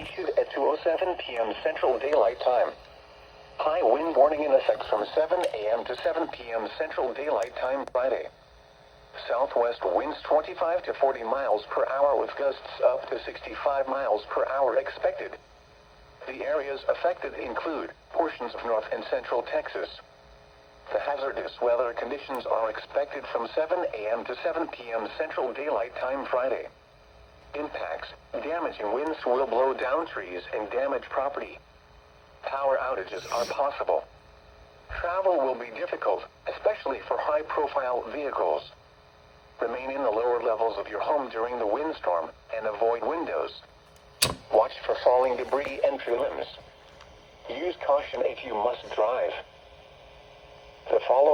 issued at 2:07 p.m. Central Daylight Time. High wind warning in effect from 7 a.m. to 7 p.m. Central Daylight Time Friday. Southwest winds 25 to 40 miles per hour with gusts up to 65 miles per hour expected. The areas affected include portions of north and central Texas. The hazardous weather conditions are expected from 7 a.m. to 7 p.m. Central Daylight Time Friday. Impacts: damaging winds will blow down trees and damage property. Power outages are possible. Travel will be difficult, especially for high-profile vehicles. Remain in the lower levels of your home during the windstorm and avoid windows. Watch for falling debris and tree limbs. Use caution if you must drive. The following